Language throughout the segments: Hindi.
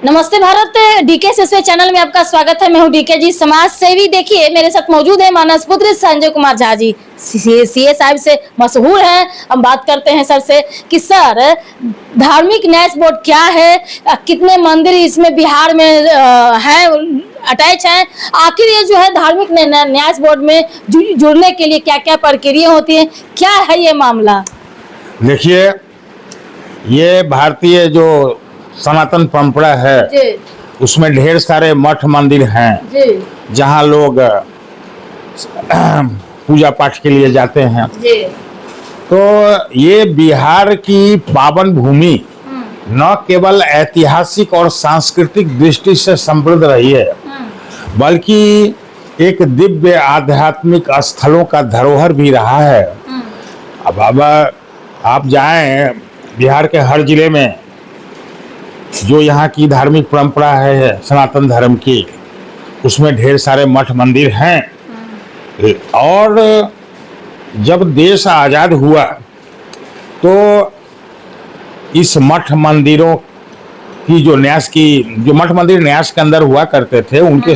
नमस्ते भारत, डीके सेसवे चैनल में आपका स्वागत है। मैं हूं डीके जी, समाज सेवी। देखिए मेरे साथ मौजूद है मानस पुत्र संजय कुमार झा जी, सीए साहब से मशहूर हैं। हम बात करते हैं सर से कि सर, धार्मिक न्यास बोर्ड क्या है, कितने मंदिर इसमें बिहार में है, अटैच है। आखिर ये जो है धार्मिक न्यास बोर्ड में जुड़ने के लिए क्या क्या प्रक्रिया होती है, क्या है ये मामला? देखिए, ये भारतीय जो सनातन परंपरा है उसमें ढेर सारे मठ मंदिर हैं जहाँ लोग पूजा पाठ के लिए जाते हैं। तो ये बिहार की पावन भूमि न केवल ऐतिहासिक और सांस्कृतिक दृष्टि से समृद्ध रही है, बल्कि एक दिव्य आध्यात्मिक स्थलों का धरोहर भी रहा है। अब आप जाएं बिहार के हर जिले में, जो यहाँ की धार्मिक परंपरा है सनातन धर्म की, उसमें ढेर सारे मठ मंदिर हैं। और जब देश आज़ाद हुआ तो इस मठ मंदिरों की जो मठ मंदिर न्यास के अंदर हुआ करते थे, उनको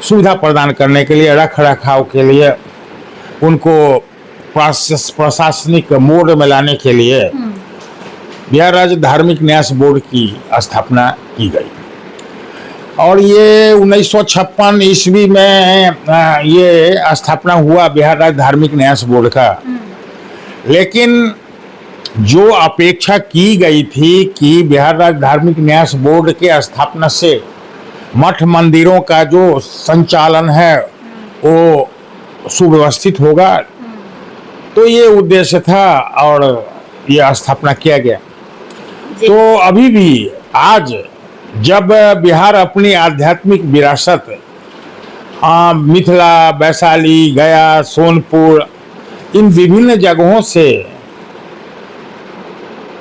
सुविधा प्रदान करने के लिए, रख रखाव के लिए, उनको प्रशासनिक मोड में लाने के लिए बिहार राज्य धार्मिक न्यास बोर्ड की स्थापना की गई। और ये 1956 ईस्वी में ये स्थापना हुआ बिहार राज्य धार्मिक न्यास बोर्ड का। लेकिन जो अपेक्षा की गई थी कि बिहार राज्य धार्मिक न्यास बोर्ड के स्थापना से मठ मंदिरों का जो संचालन है वो सुव्यवस्थित होगा, तो ये उद्देश्य था और ये स्थापना किया गया। तो अभी भी आज जब बिहार अपनी आध्यात्मिक विरासत मिथिला, वैशाली, गया, सोनपुर, इन विभिन्न जगहों से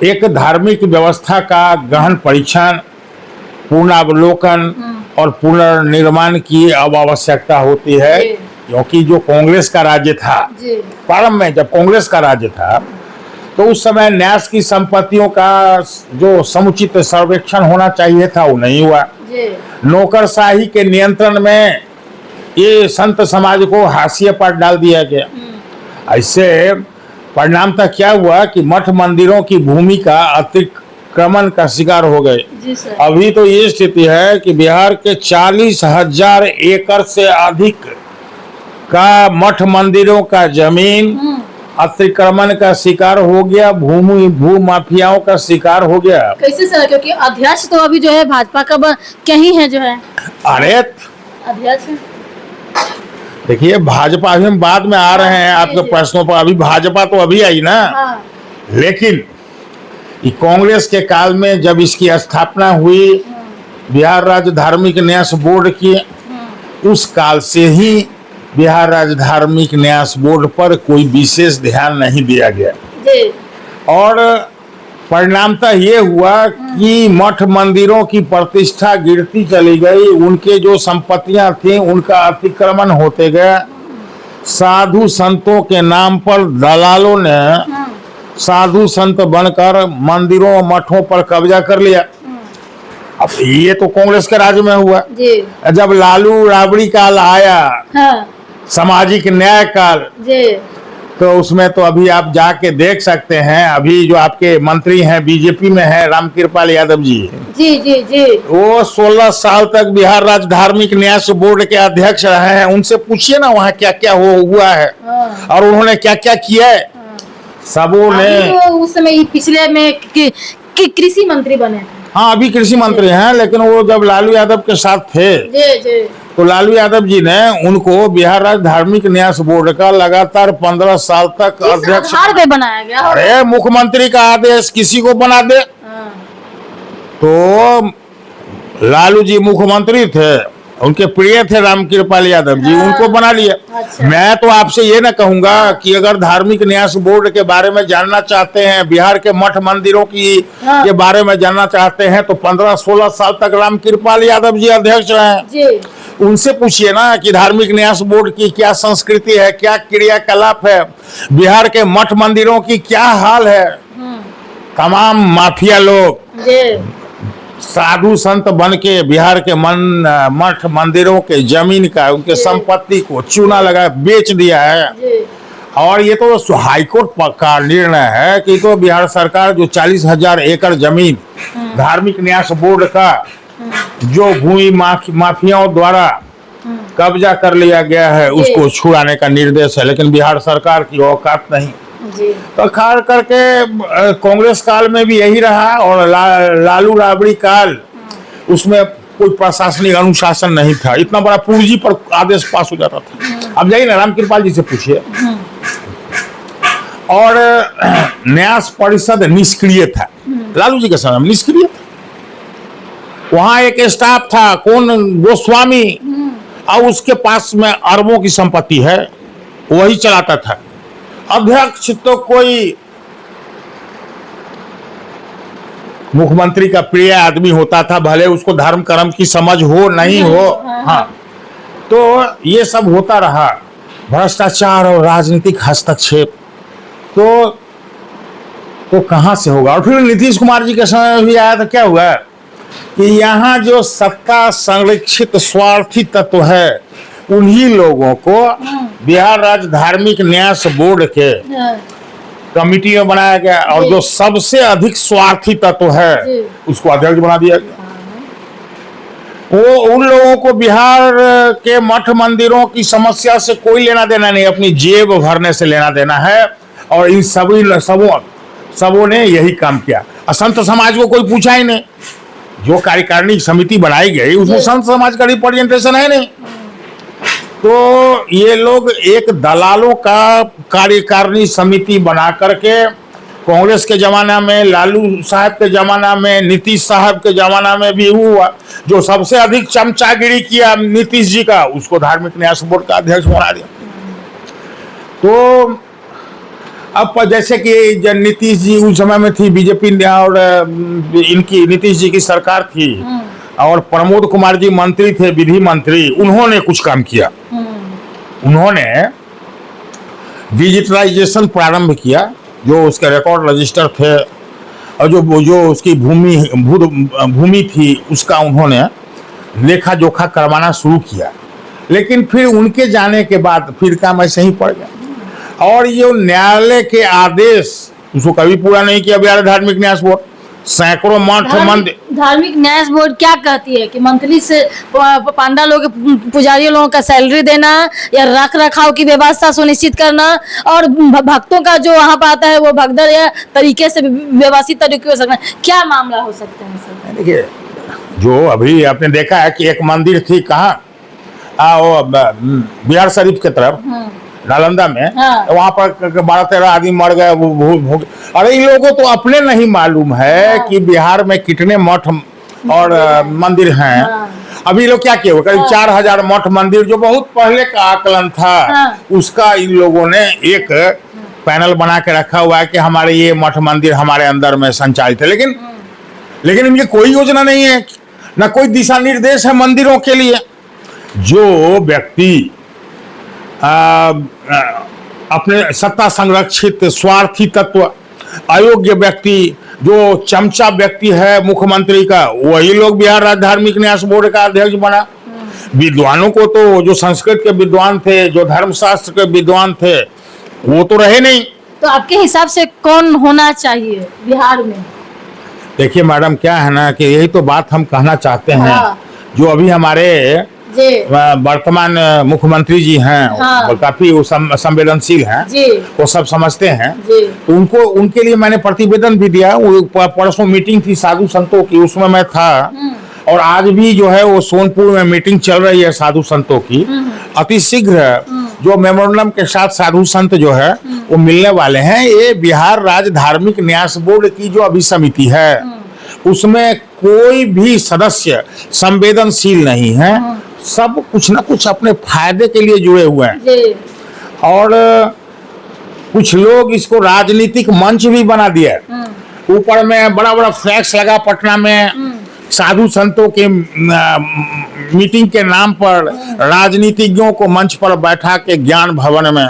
एक धार्मिक व्यवस्था का गहन परीक्षण, पुनरावलोकन और पुनर्निर्माण की अब आवश्यकता होती है। क्योंकि जो कांग्रेस का राज्य था, प्रारंभ में जब कांग्रेस का राज्य था, तो उस समय न्यास की संपत्तियों का जो समुचित सर्वेक्षण होना चाहिए था वो नहीं हुआ। नौकरशाही के नियंत्रण में ये संत समाज को हाशिए पर डाल दिया गया। ऐसे परिणामतः क्या हुआ कि मठ मंदिरों की भूमि का अतिक्रमण का शिकार हो गए। अभी तो ये स्थिति है कि बिहार के 40,000 एकड़ से अधिक का मठ मंदिरों का जमीन अतिक्रमण का शिकार हो गया, भू माफियाओं का शिकार हो गया। कैसे सर? क्योंकि अध्यक्ष तो अभी जो है भाजपा का क्या ही है जो है। अरे अध्यक्ष देखिए, भाजपा अभी हम बाद में आ रहे हैं आपके प्रश्नों पर। अभी भाजपा तो अभी आई ना। लेकिन कांग्रेस के काल में जब इसकी स्थापना हुई बिहार राज्य धार्मिक न्यास बोर्ड की, उस काल से ही बिहार राज्य धार्मिक न्यास बोर्ड पर कोई विशेष ध्यान नहीं दिया गया। और परिणामतः ये हुआ कि मठ मंदिरों की प्रतिष्ठा गिरती चली गई, उनके जो संपत्तियां थी उनका अतिक्रमण होते गया। साधु संतों के नाम पर दलालों ने साधु संत बनकर मंदिरों मठों पर कब्जा कर लिया। अब ये तो कांग्रेस के राज्य में हुआ। जब लालू राबड़ी काल आया, सामाजिक न्याय काल, तो उसमें तो अभी आप जाके देख सकते हैं। अभी जो आपके मंत्री हैं, बीजेपी में है रामकृपाल यादव जी, वो 16 साल तक बिहार राज्य धार्मिक न्यास बोर्ड के अध्यक्ष रहे हैं। उनसे पूछिए ना वहाँ क्या क्या हुआ है और उन्होंने क्या क्या किया है। सबों ने उस समय पिछले में कृषि मंत्री बने। हाँ, अभी कृषि मंत्री हैं, लेकिन वो जब लालू यादव के साथ थे तो लालू यादव जी ने उनको बिहार राज्य धार्मिक न्यास बोर्ड का लगातार 15 साल तक अध्यक्ष पे बनाया गया। अरे मुख्यमंत्री का आदेश किसी को बना दे। तो लालू जी मुख्यमंत्री थे, उनके प्रिय थे रामकृपाल यादव जी, उनको बना लिया। मैं तो आपसे ये ना कहूंगा कि अगर धार्मिक न्यास बोर्ड के बारे में जानना चाहते हैं, बिहार के मठ मंदिरों की के बारे में जानना चाहते हैं, तो 15-16 साल तक रामकृपाल यादव जी अध्यक्ष रहे। उनसे पूछिए ना कि धार्मिक न्यास बोर्ड की क्या संस्कृति है, क्या क्रियाकलाप है, बिहार के मठ मंदिरों की क्या हाल है। तमाम माफिया लोग जी साधु संत बन के बिहार के मठ मंदिरों के जमीन का उनके संपत्ति को चूना लगा बेच दिया है। जी और ये तो हाईकोर्ट का निर्णय है कि तो बिहार सरकार जो 40,000 एकड़ जमीन धार्मिक न्यास बोर्ड का जो भूमि माफियाओं द्वारा कब्जा कर लिया गया है उसको छुड़ाने का निर्देश है, लेकिन बिहार सरकार की औकात नहीं। जी तो खास करके कांग्रेस काल में भी यही रहा और लालू राबड़ी काल उसमें कोई प्रशासनिक अनुशासन नहीं था, इतना बड़ा पूंजी पर आदेश पास हो जाता था। अब जाइए ना रामकृपाल जी से पूछिए। और न्यास परिषद निष्क्रिय था, लालू जी के समय में निष्क्रिय था। वहां एक स्टाफ था, कौन, गोस्वामी, और उसके पास में अरबों की संपत्ति है, वही चलाता था। अध्यक्ष तो कोई मुख्यमंत्री का प्रिय आदमी होता था, भले उसको धर्म कर्म की समझ हो नहीं हो। हाँ, तो ये सब होता रहा, भ्रष्टाचार और राजनीतिक हस्तक्षेप तो कहां से होगा। और फिर नीतीश कुमार जी के समय में भी आया तो क्या हुआ कि यहाँ जो सत्ता संरक्षित स्वार्थी तत्व है उन्हीं लोगों को बिहार राज्य धार्मिक न्यास बोर्ड के कमिटी में बनाया गया, और जो सबसे अधिक स्वार्थी तत्व है उसको अध्यक्ष बना दिया गया। वो उन लोगों को बिहार के मठ मंदिरों की समस्या से कोई लेना देना नहीं, अपनी जेब भरने से लेना देना है। और इन सबों ने यही काम किया। और संत समाज को कोई पूछा ही नहीं, जो कार्यकारिणी समिति बनाई गई उसमें संत समाज का रिप्रेजेंटेशन है नहीं। तो ये लोग एक दलालों का कार्यकारिणी समिति बना करके कांग्रेस के जमाना में, लालू साहब के जमाना में, नीतीश साहब के जमाना में भी हुआ। जो सबसे अधिक चमचागिरी किया नीतीश जी का, उसको धार्मिक न्यास बोर्ड का अध्यक्ष बना दिया। तो अब जैसे कि नीतीश जी उस समय में थी बीजेपी और इनकी नीतीश जी की सरकार थी और प्रमोद कुमार जी मंत्री थे, विधि मंत्री, उन्होंने कुछ काम किया। उन्होंने डिजिटलाइजेशन प्रारंभ किया, जो उसके रिकॉर्ड रजिस्टर थे और जो उसकी भूमि थी उसका उन्होंने लेखा जोखा करवाना शुरू किया। लेकिन फिर उनके जाने के बाद फिर काम ऐसे ही पड़ गया। और ये न्यायालय के आदेश उसको कभी पूरा नहीं किया बिहार धार्मिक न्यास बोर्ड। सैकड़ों मठ मंदिर, धार्मिक न्यास बोर्ड क्या कहती है कि मंथली से पांडा लोग, पुजारी लोगों का सैलरी देना या रख रखाव की व्यवस्था सुनिश्चित करना और भक्तों का जो वहाँ पर आता है वो भगदड़ या तरीके से व्यवस्थित तरीके हो सकना, क्या मामला हो सकता है सर? देखिए, जो अभी आपने देखा है कि एक मंदिर थी कहाँ, बिहार शरीफ की तरफ, नालंदा में, वहां पर 12-13 आदमी मर गए। अरे इन लोगों को तो अपने नहीं मालूम है कि बिहार में कितने मठ और मंदिर हैं। अभी लोग क्या किए, करीब 4,000 मठ मंदिर, जो बहुत पहले का आकलन था, उसका इन लोगों ने एक पैनल बना के रखा हुआ है कि हमारे ये मठ मंदिर हमारे अंदर में संचालित है। लेकिन इनकी कोई योजना नहीं है, न कोई दिशा निर्देश है मंदिरों के लिए। जो व्यक्ति अपने सत्ता संरक्षित स्वार्थी तत्व, अयोग्य व्यक्ति, जो चमचा व्यक्ति है मुख्यमंत्री का, वही लोग बिहार राज्य धार्मिक न्यास बोर्ड का अध्यक्ष बना। विद्वानों को तो, जो संस्कृत के विद्वान थे, जो धर्मशास्त्र के विद्वान थे, वो तो रहे नहीं। तो आपके हिसाब से कौन होना चाहिए बिहार में? देखिए मैडम, क्या है ना कि यही तो बात हम कहना चाहते हैं। जो अभी हमारे वर्तमान मुख्यमंत्री जी हैं, वो काफी संवेदनशील हैं, वो सब समझते हैं। तो उनके लिए मैंने प्रतिवेदन भी दिया। परसों मीटिंग थी साधु संतों की, उसमें मैं था। और आज भी जो है वो सोनपुर में मीटिंग चल रही है साधु संतों की। अति शीघ्र जो मेमोरेंडम के साथ साधु संत जो है वो मिलने वाले हैं। ये बिहार राज्य धार्मिक न्यास बोर्ड की जो अभी समिति है, उसमें कोई भी सदस्य संवेदनशील नहीं है। सब कुछ ना कुछ अपने फायदे के लिए जुड़े हुए हैं। और कुछ लोग इसको राजनीतिक मंच भी बना दिया। ऊपर में बड़ा बड़ा फ्लैक्स लगा पटना में, साधु संतों के मीटिंग के नाम पर राजनीतिज्ञों को मंच पर बैठा के ज्ञान भवन में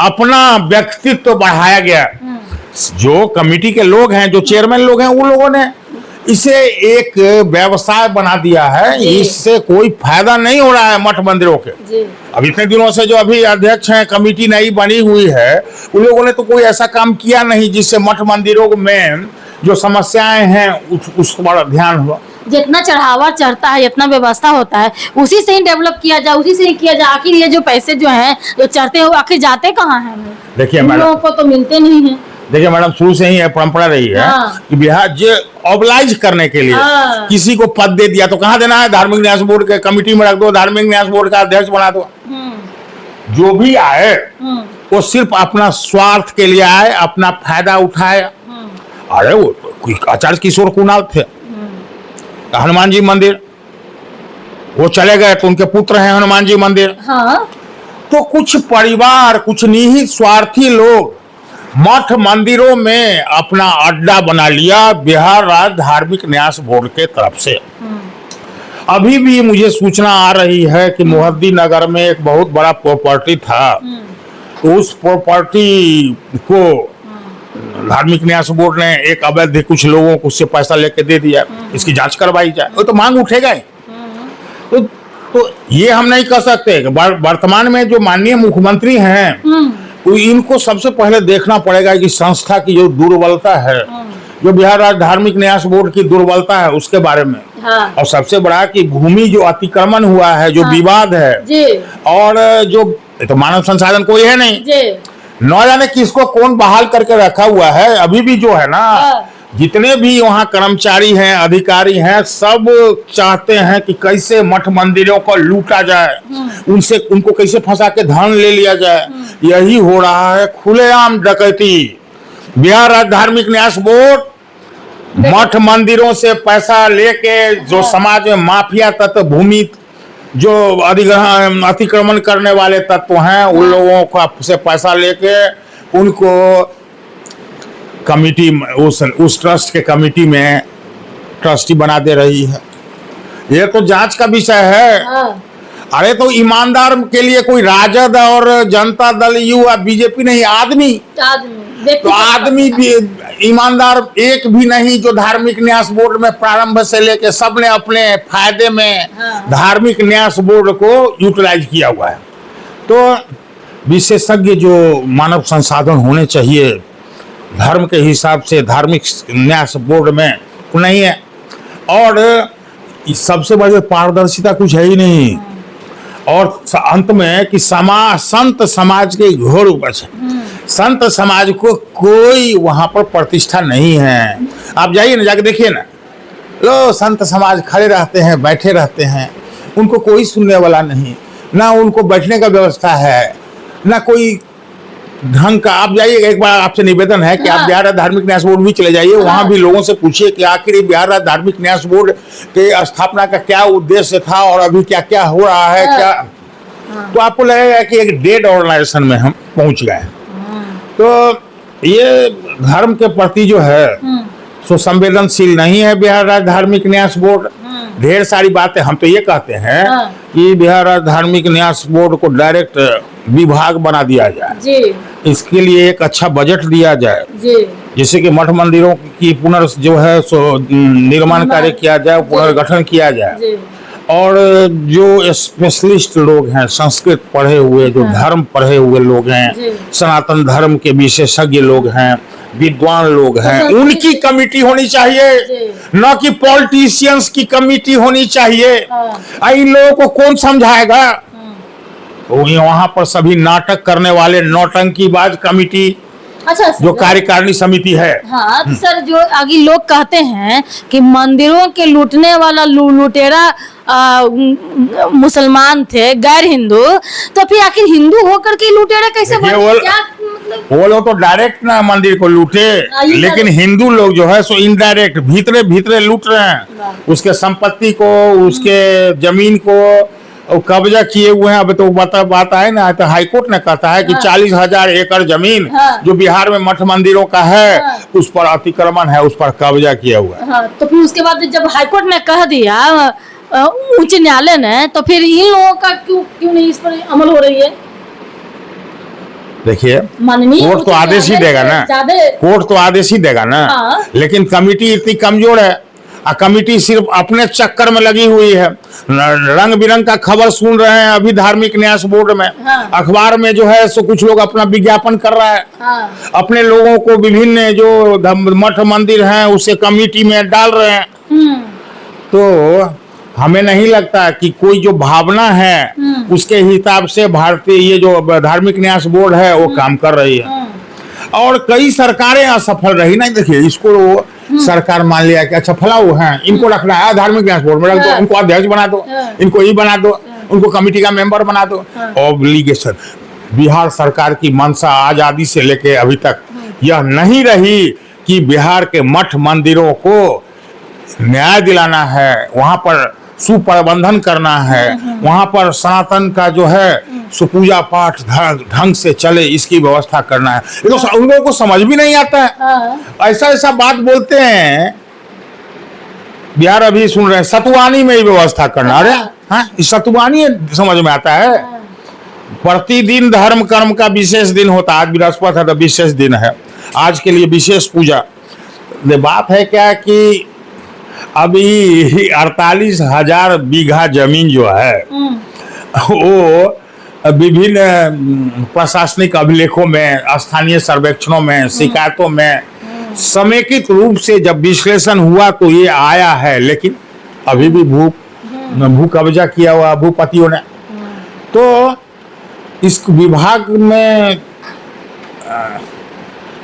अपना व्यक्तित्व बढ़ाया गया। जो कमेटी के लोग हैं, जो चेयरमैन लोग हैं, वो लोगों ने इसे एक व्यवसाय बना दिया है। इससे कोई फायदा नहीं हो रहा है मठ मंदिरों के। अब इतने दिनों से जो अभी अध्यक्ष हैं, कमेटी नई बनी हुई है, उन लोगों ने तो कोई ऐसा काम किया नहीं जिससे मठ मंदिरों में जो समस्याएं हैं उस पर ध्यान हुआ। जितना चढ़ावा चढ़ता है, जितना व्यवस्था होता है, उसी से ही डेवलप किया जाए, उसी से ही किया जाए। आखिर ये जो पैसे जो हैं, जो चढ़ते हैं, आखिर जाते कहाँ हैं? देखिए मैडम, लोगों को तो मिलते नहीं है। देखिए मैडम, शुरू से ही यह परंपरा रही है कि बिहार जो ऑबलाइज करने के लिए किसी को पद दे दिया तो कहाँ देना है? धार्मिक न्यास बोर्ड के कमेटी में रख दो, धार्मिक न्यास बोर्ड का अध्यक्ष बना दो। जो भी आए वो सिर्फ अपना स्वार्थ के लिए आए, अपना फायदा उठाए। अरे वो आचार्य किशोर कुणाल थे, हनुमान जी मंदिर, वो चले गए तो उनके पुत्र हैं हनुमान जी मंदिर। तो कुछ परिवार, कुछ निहित स्वार्थी लोग मठ मंदिरों में अपना अड्डा बना लिया बिहार राज्य धार्मिक न्यास बोर्ड के तरफ से। अभी भी मुझे सूचना आ रही है कि मोहद्दी नगर में एक बहुत बड़ा प्रॉपर्टी था, तो उस प्रॉपर्टी को धार्मिक न्यास बोर्ड ने एक अवैध कुछ लोगों को उससे पैसा लेके दे दिया। इसकी जांच करवाई जाए, वो तो मांग उठेगा ही। तो ये हम नहीं कह सकते। वर्तमान में जो माननीय मुख्यमंत्री हैं, तो इनको सबसे पहले देखना पड़ेगा कि संस्था की जो दुर्बलता है, जो बिहार राज्य धार्मिक न्यास बोर्ड की दुर्बलता है, उसके बारे में। और सबसे बड़ा कि भूमि जो अतिक्रमण हुआ है, जो विवाद है, और जो तो मानव संसाधन कोई है नहीं, न जाने किसको कौन बहाल करके रखा हुआ है। अभी भी जो है ना, जितने भी वहाँ कर्मचारी हैं, अधिकारी हैं, सब चाहते हैं कि कैसे मठ मंदिरों को लूटा जाए, उनको कैसे फंसा के धन ले लिया जाए। यही हो रहा है, खुलेआम डकैती। बिहार राज्य धार्मिक न्यास बोर्ड मठ मंदिरों से पैसा लेके जो समाज में माफिया तत्व, भूमि जो अतिक्रमण करने वाले तत्व हैं, उन लोगों का से पैसा लेके उनको कमिटी, उस ट्रस्ट के कमिटी में ट्रस्टी बना दे रही है। ये तो जांच का विषय है। अरे तो ईमानदार के लिए कोई राजद और जनता दल यू बीजेपी नहीं, आदमी तो आदमी भी ईमानदार एक भी नहीं, जो धार्मिक न्यास बोर्ड में प्रारंभ से लेके सबने अपने फायदे में धार्मिक न्यास बोर्ड को यूटिलाइज किया हुआ है। तो विशेषज्ञ जो मानव संसाधन होने चाहिए धर्म के हिसाब से धार्मिक न्यास बोर्ड में नहीं है। और सबसे बड़ी पारदर्शिता कुछ है ही नहीं। और अंत में कि संत समाज के घोर उपज है। संत समाज को कोई वहां पर प्रतिष्ठा नहीं है। आप जाइए ना, जाके देखिए ना, लो संत समाज खड़े रहते हैं, बैठे रहते हैं, उनको कोई सुनने वाला नहीं, ना उनको बैठने का व्यवस्था है, ना कोई ढंग का। आप जाइए, एक बार आपसे निवेदन है कि आप बिहार राज्य धार्मिक न्यास बोर्ड भी चले जाइए, वहां भी लोगों से पूछिए कि आखिर बिहार राज्य धार्मिक न्यास बोर्ड के स्थापना का क्या उद्देश्य था और अभी क्या क्या हो रहा है क्या। तो आपको लगेगा कि एक डेड ऑर्गेनाइजेशन में हम पहुंच गए हैं। तो ये धर्म के प्रति जो है सो संवेदनशील नहीं है बिहार राज्य धार्मिक न्यास बोर्ड। ढेर सारी बातें हम तो ये कहते हैं कि बिहार राज्य धार्मिक न्यास बोर्ड को डायरेक्ट विभाग बना दिया जाए, इसके लिए एक अच्छा बजट दिया जाए, जिससे कि मठ मंदिरों की जो है सो निर्माण कार्य किया जाए, पुनर्गठन किया जाए। और जो स्पेशलिस्ट लोग हैं, संस्कृत पढ़े हुए, जो धर्म पढ़े हुए लोग हैं, सनातन धर्म के विशेषज्ञ लोग हैं, विद्वान लोग हैं, उनकी कमेटी होनी चाहिए, न कि पॉलिटिशियंस की कमेटी होनी चाहिए। इन लोगों को कौन समझाएगा? वहां पर सभी नाटक करने वाले नौटंकीबाज कमेटी, अच्छा जो कार्यकारिणी समिति है। हाँ तो सर, जो आगे लोग कहते हैं कि मंदिरों के लूटने वाला लुटेरा मुसलमान थे, गैर हिंदू, तो फिर आखिर हिंदू होकर के लुटेरा कैसे बने? क्या मतलब? वो लोग तो डायरेक्ट ना मंदिर को लूटे, लेकिन हिंदू लोग जो है सो इनडायरेक्ट भीतरे भीतरे लूट रहे हैं। उसके संपत्ति को, उसके जमीन को कब्जा किए हुए हैं। अब तो बात है ना, तो हाईकोर्ट ने कहता है कि 40,000 एकड़ जमीन जो बिहार में मठ मंदिरों का है, उस पर अतिक्रमण है, उस पर कब्जा किया हुआ है। तो फिर उसके बाद जब हाईकोर्ट ने कह दिया, उच्च न्यायालय ने, तो फिर इन लोगों का क्यों नहीं इस पर अमल हो रही है? देखिए माननीय कोर्ट तो उच्च आदेश ही न्यायालय देगा ना, ज्यादा कोर्ट तो आदेश ही देगा ना। हाँ। लेकिन कमिटी इतनी कमजोर है, कमिटी सिर्फ अपने चक्कर में लगी हुई है। रंग बिरंग का खबर सुन रहे हैं अभी धार्मिक न्यास बोर्ड में, हाँ। अखबार में जो है सो कुछ लोग अपना विज्ञापन कर रहा है, हाँ। अपने लोगों को विभिन्न जो मठ मंदिर हैं उसे कमिटी में डाल रहे हैं। तो हमें नहीं लगता कि कोई जो भावना है उसके हिसाब से भारतीय ये जो धार्मिक न्यास बोर्ड है वो काम कर रही है। और कई सरकारें असफल रही ना। देखिए इसको सरकार मान लिया कि अच्छा फलाऊ है, इनको रखना है धार्मिक न्यास बोर्ड में रख दो, इनको अध्यक्ष बना दो, इनको ये बना दो, उनको कमेटी का मेंबर बना दो। ऑब्लिगेशन बिहार सरकार की मंशा आजादी से लेके अभी तक यह नहीं रही कि बिहार के मठ मंदिरों को न्याय दिलाना है, वहां पर सुप्रबंधन करना है, वहां पर सनातन का जो है सुपूजा पाठ ढंग से चले इसकी व्यवस्था करना है। ये तो उन लोगों को समझ भी नहीं आता है। ऐसा ऐसा बात बोलते हैं। बिहार अभी सुन रहे हैं सतुवानी में ही व्यवस्था करना। अरे हाँ, सतुवानी समझ में आता है। प्रतिदिन धर्म कर्म का विशेष दिन होता है। आज बृहस्पति है तो विशेष दिन है, आज के लिए विशेष पूजा। बात है क्या कि अभी 48,000 बीघा जमीन जो है वो विभिन्न प्रशासनिक अभिलेखों में, स्थानीय सर्वेक्षणों में, शिकायतों में समेकित रूप से जब विश्लेषण हुआ तो ये आया है। लेकिन अभी भी भू कब्जा किया हुआ भूपतियों ने। तो इस विभाग में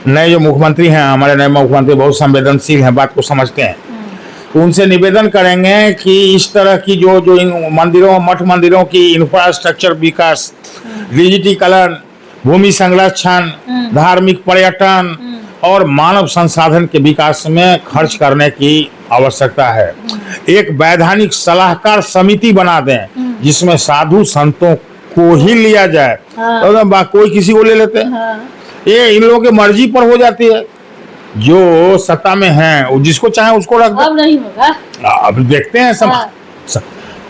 नए जो मुख्यमंत्री हैं, हमारे नए मुख्यमंत्री बहुत संवेदनशील हैं, बात को समझते हैं। तो उनसे निवेदन करेंगे कि इस तरह की जो इन मंदिरों मठ मंदिरों की इंफ्रास्ट्रक्चर विकास, डिजिटीकरण, भूमि संरक्षण, धार्मिक पर्यटन और मानव संसाधन के विकास में खर्च करने की आवश्यकता है। एक वैधानिक सलाहकार समिति बना दें जिसमें साधु संतों को ही लिया जाए। तो कोई किसी को ले लेते हैं। ये इन लोगों की मर्जी पर हो जाती है। जो सत्ता में है जिसको चाहे उसको रख दो। अब नहीं होगा। अब देखते हैं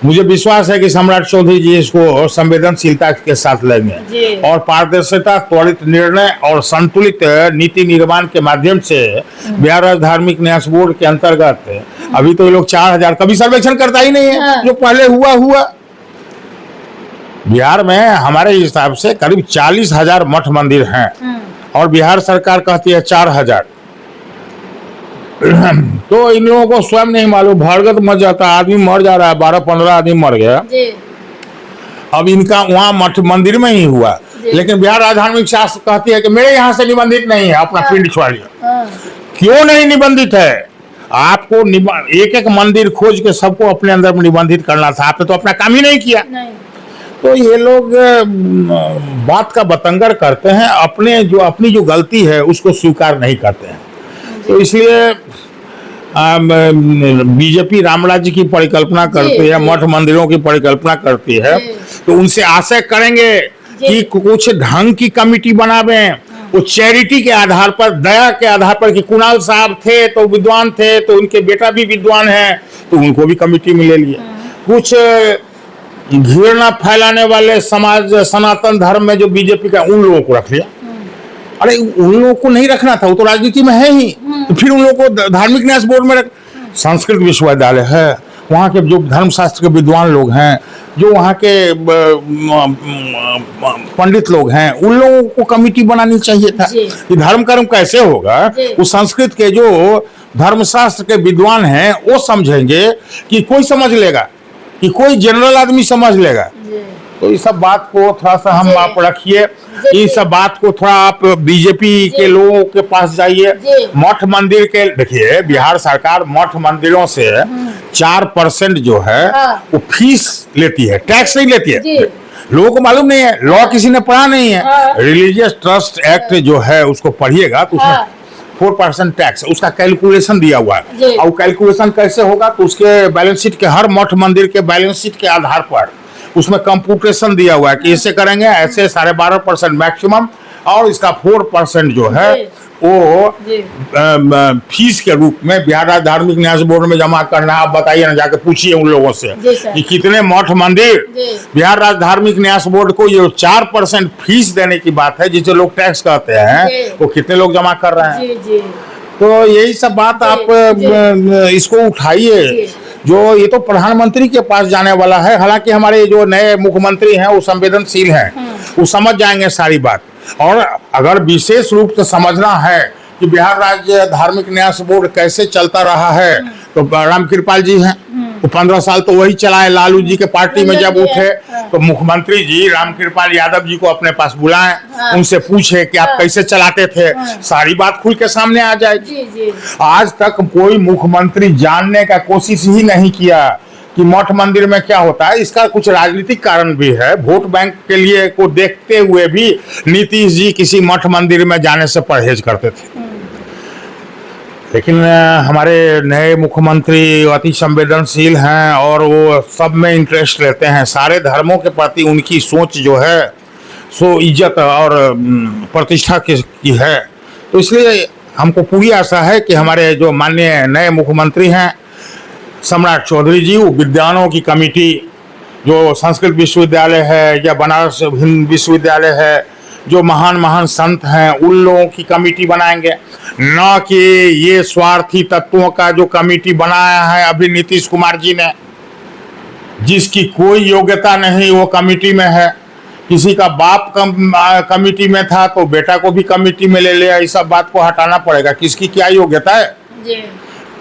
मुझे विश्वास है कि सम्राट चौधरी जी इसको संवेदनशीलता के साथ लेंगे और पारदर्शिता, त्वरित निर्णय और संतुलित नीति निर्माण के माध्यम से बिहार राज्य धार्मिक न्यास बोर्ड के अंतर्गत अभी तो ये लोग 4,000 कभी सर्वेक्षण करता ही नहीं है। जो पहले हुआ बिहार में हमारे हिसाब से करीब 40,000 मठ मंदिर हैं और बिहार सरकार कहती है 4,000। तो इन लोगों को स्वयं नहीं मालूम, भरगत मच जाता, आदमी मर जा रहा है, 12-15 आदमी मर गया। अब इनका वहां मठ मंदिर में ही हुआ। लेकिन बिहार राज्य धार्मिक शास्त्र कहती है कि मेरे यहाँ से निबंधित नहीं है, अपना पिंड छोड़िए। क्यों नहीं निबंधित है? आपको एक एक मंदिर खोज के सबको अपने अंदर में निबंधित करना था, आपने तो अपना काम ही नहीं किया। तो ये लोग बात का बतंगर करते हैं, अपनी जो गलती है उसको स्वीकार नहीं करते हैं। तो इसलिए बीजेपी राम राज्य की परिकल्पना करती है, मठ मंदिरों की परिकल्पना करती है। तो उनसे आशा करेंगे कि कुछ ढंग की कमिटी बनावें, वो चैरिटी के आधार पर, दया के आधार पर कि कुणाल साहब थे तो विद्वान थे, तो उनके बेटा भी विद्वान है तो उनको भी कमिटी में ले लिए। कुछ घृणा फैलाने वाले समाज सनातन धर्म में जो बीजेपी का, उन लोगों को रख लिया। अरे उन लोगों को नहीं रखना था, वो तो राजनीति में है ही। तो फिर उन लोगों को धार्मिक न्यास बोर्ड में रख। संस्कृत विश्वविद्यालय है, वहाँ के जो धर्मशास्त्र के विद्वान लोग हैं, जो वहाँ के पंडित लोग हैं, उन लोगों को कमिटी बनानी चाहिए था कि धर्म कर्म कैसे होगा। वो संस्कृत के जो धर्मशास्त्र के विद्वान हैं वो समझेंगे कि कोई समझ लेगा, कि कोई जनरल आदमी समझ लेगा। तो इस सब बात को थोड़ा सा हम आप रखिए, इस सब बात को थोड़ा आप बीजेपी के लोगों के पास जाइए। मठ मंदिर के देखिए, बिहार सरकार मठ मंदिरों से 4% जो है वो फीस लेती है, टैक्स नहीं लेती है। लोगों को मालूम नहीं है, लॉ किसी ने पढ़ा नहीं है। रिलीजियस ट्रस्ट एक्ट जो है उसको पढ़िएगा तो उसमें 4% टैक्स, उसका कैलकुलेशन दिया हुआ है। और कैलकुलेशन कैसे होगा तो उसके बैलेंस शीट के, हर मठ मंदिर के बैलेंस शीट के आधार पर उसमें कंप्यूटेशन दिया हुआ है कि ऐसे करेंगे, ऐसे 12.5% मैक्सिमम, और इसका 4% जो है वो जी। फीस के रूप में बिहार राज्य धार्मिक न्यास बोर्ड में जमा करना है। आप बताइए ना, जाके पूछिए उन लोगों से जी सर। कि कितने मठ मंदिर जी। बिहार राज्य धार्मिक न्यास बोर्ड को ये 4% फीस देने की बात है, जिसे लोग टैक्स कहते जी। हैं, वो कितने लोग जमा कर रहे हैं। जी जी तो यही सब बात जी, आप इसको उठाइए। जी। जो ये तो प्रधानमंत्री के पास जाने वाला है। हालांकि हमारे जो नए मुख्यमंत्री हैं वो संवेदनशील हैं, वो समझ जाएंगे सारी बात। और अगर विशेष रूप से समझना है कि बिहार राज्य धार्मिक न्यास बोर्ड कैसे चलता रहा है, तो रामकृपाल जी हैं, वो 15 साल तो वही चलाए। लालू जी के पार्टी में जब उठे तो मुख्यमंत्री जी रामकृपाल यादव जी को अपने पास बुलाएं, उनसे पूछे कि आप कैसे चलाते थे, सारी बात खुल के सामने आ जाएगी। जी जी आज तक कोई मुख्यमंत्री जानने का कोशिश ही नहीं किया कि मठ मंदिर में क्या होता है। इसका कुछ राजनीतिक कारण भी है। वोट बैंक के लिए को देखते हुए भी नीतीश जी किसी मठ मंदिर में जाने से परहेज करते थे। लेकिन हमारे नए मुख्यमंत्री अति संवेदनशील हैं और वो सब में इंटरेस्ट लेते हैं। सारे धर्मों के प्रति उनकी सोच जो है सो इज्जत और प्रतिष्ठा की है। तो इसलिए हमको पूरी आशा है कि हमारे जो माननीय नए मुख्यमंत्री हैं सम्राट चौधरी जी, वो विद्वानों की कमेटी, जो संस्कृत विश्वविद्यालय है या बनारस हिंदू विश्वविद्यालय है, जो महान महान संत हैं, उन लोगों की कमेटी बनाएंगे, न कि ये स्वार्थी तत्वों का जो कमेटी बनाया है अभी नीतीश कुमार जी ने, जिसकी कोई योग्यता नहीं वो कमेटी में है। किसी का बाप कमेटी में था तो बेटा को भी कमेटी में ले लिया। इस सब बात को हटाना पड़ेगा। किसकी क्या योग्यता है, जी।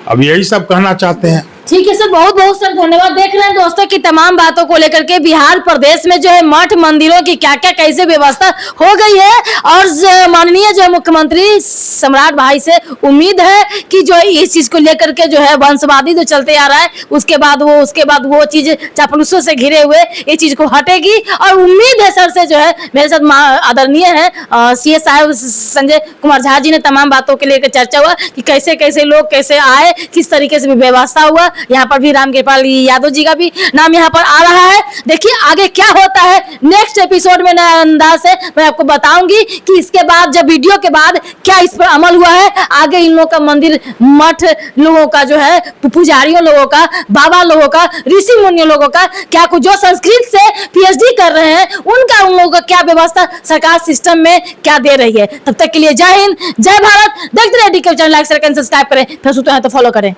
अब यही सब कहना चाहते हैं। ठीक है सर, बहुत बहुत सर धन्यवाद। देख रहे हैं दोस्तों की तमाम बातों को लेकर के बिहार प्रदेश में जो है मठ मंदिरों की क्या क्या कैसे व्यवस्था हो गई है, और माननीय जो मुख्यमंत्री सम्राट भाई से उम्मीद है कि जो है इस चीज को लेकर के जो है वंशवादी जो चलते आ रहा है उसके बाद वो चीज चापलूसों से घिरे हुए ये चीज को हटेगी। और उम्मीद है सर से जो है मेरे साथ आदरणीय है सीएस साहब संजय कुमार झा जी ने तमाम बातों के लेकर चर्चा हुआ कि कैसे कैसे लोग कैसे आए, किस तरीके से व्यवस्था हुआ। यहाँ पर भी रामकृपाल यादव जी का भी नाम यहाँ पर आ रहा है। देखिए आगे क्या होता है, नेक्स्ट एपिसोड में नए अंदाज से मैं आपको बताऊंगी कि इसके बाद जब वीडियो के बाद क्या इस पर अमल हुआ है, आगे इन लोगों का मंदिर मठ लोगों का जो है पुजारियों लोगों का, बाबा लोगों का, ऋषि मुनि लोगों का क्या कुछ जो संस्कृत से पीएचडी कर रहे हैं उनका उन लोगों का क्या व्यवस्था सरकार सिस्टम में क्या दे रही है। तब तक के लिए जय हिंद, जय भारत। देखते रहे डीके चैनल, लाइक शेयर करें, सब्सक्राइब करें, फिर सुनते हैं तो फॉलो करें।